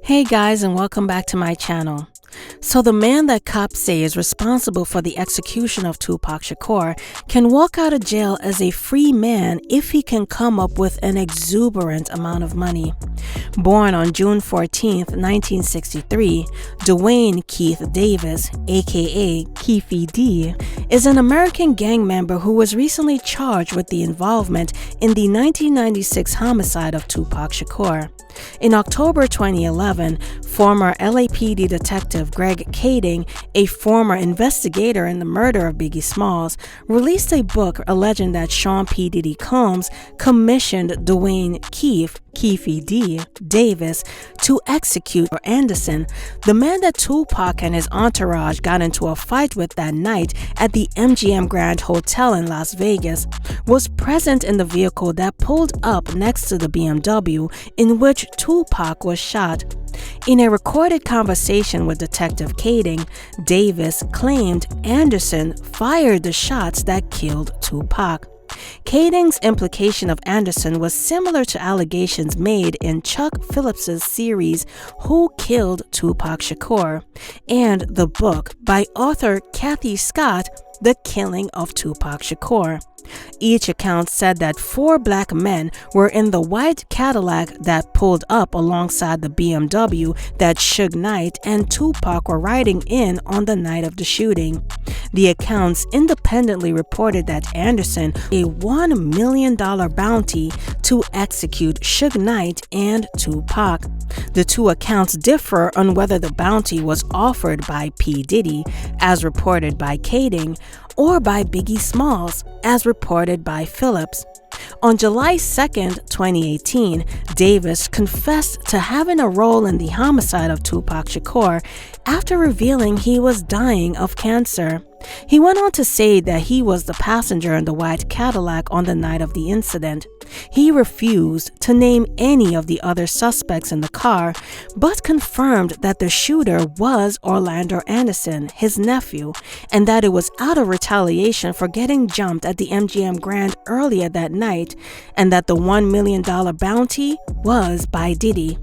Hey guys, and welcome back to my channel. So the man that cops say is responsible for the execution of Tupac Shakur can walk out of jail as a free man if he can come up with an exuberant amount of money. Born on June 14, 1963, Duane Keith Davis, aka Keefe D, is an American gang member who was recently charged with the involvement in the 1996 homicide of Tupac Shakur. In October 2011, former LAPD detective Greg Kading, a former investigator in the murder of Biggie Smalls, released a book alleging that Sean P. Diddy Combs commissioned Duane Keefe D. Davis to execute Anderson, the man that Tupac and his entourage got into a fight with that night at the MGM Grand Hotel in Las Vegas, was present in the vehicle that pulled up next to the BMW in which Tupac was shot. In a recorded conversation with Detective Kading, Davis claimed Anderson fired the shots that killed Tupac. Kading's implication of Anderson was similar to allegations made in Chuck Phillips's series Who Killed Tupac Shakur and the book by author Kathy Scott, The Killing of Tupac Shakur. Each account said that 4 black men were in the white Cadillac that pulled up alongside the BMW that Suge Knight and Tupac were riding in on the night of the shooting. The accounts independently reported that Anderson a $1 million bounty to execute Suge Knight and Tupac. The two accounts differ on whether the bounty was offered by P. Diddy, as reported by Kading, or by Biggie Smalls, as reported by Phillips. On July 2, 2018, Davis confessed to having a role in the homicide of Tupac Shakur after revealing he was dying of cancer. He went on to say that he was the passenger in the white Cadillac on the night of the incident. He refused to name any of the other suspects in the car, but confirmed that the shooter was Orlando Anderson, his nephew, and that it was out of retaliation for getting jumped at the MGM Grand earlier that night, and that the $1 million bounty was by Diddy.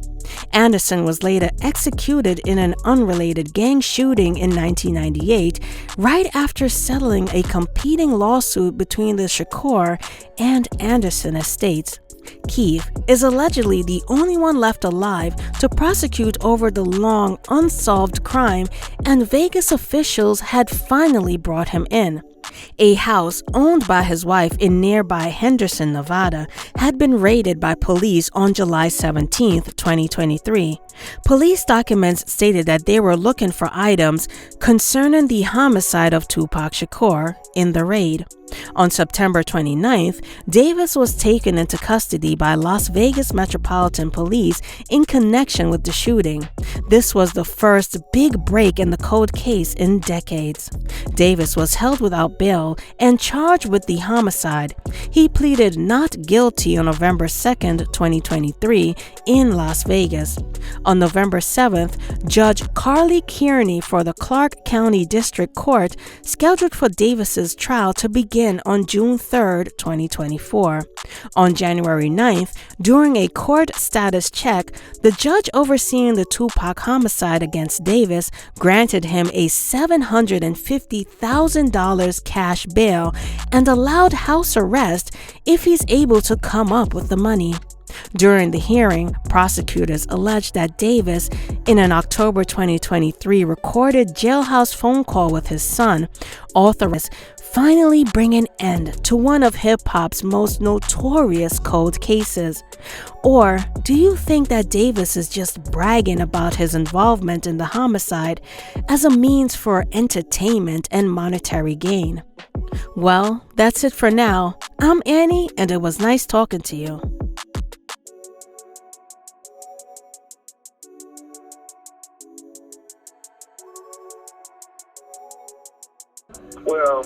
Anderson was later executed in an unrelated gang shooting in 1998, right after settling a competing lawsuit between the Shakur and Anderson estates. Keefe is allegedly the only one left alive to prosecute over the long unsolved crime, and Vegas officials had finally brought him in. A house owned by his wife in nearby Henderson, Nevada, had been raided by police on July 17, 2023. Police documents stated that they were looking for items concerning the homicide of Tupac Shakur in the raid. On September 29th, Davis was taken into custody by Las Vegas Metropolitan Police in connection with the shooting. This was the first big break in the cold case in decades. Davis was held without bail and charged with the homicide. He pleaded not guilty on November 2nd, 2023 in Las Vegas. On November 7th, Judge Carly Kearney for the Clark County District Court scheduled for Davis's trial to begin on June 3, 2024. On January 9th, during a court status check, the judge overseeing the Tupac homicide against Davis granted him a $750,000 cash bail and allowed house arrest if he's able to come up with the money. During the hearing, prosecutors alleged that Davis, in an October 2023 recorded jailhouse phone call with his son, authorized finally bring an end to one of hip-hop's most notorious cold cases. Or do you think that Davis is just bragging about his involvement in the homicide as a means for entertainment and monetary gain? Well, that's it for now. I'm Annie, and it was nice talking to you. Well,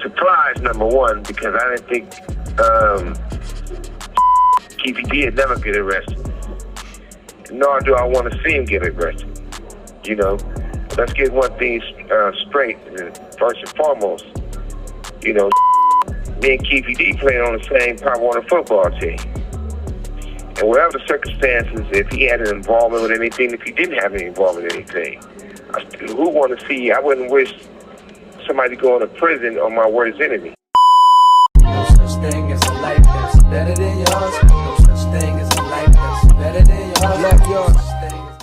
surprise number one, because I didn't think Keefe D would never get arrested. Nor do I want to see him get arrested. You know, let's get one thing straight. First and foremost, you know, me and Keefe D played on the same Pop Warner football team. And whatever the circumstances, if he had an involvement with anything, if he didn't have any involvement in anything, who want to see? I wouldn't wish somebody going to prison on my worst enemy.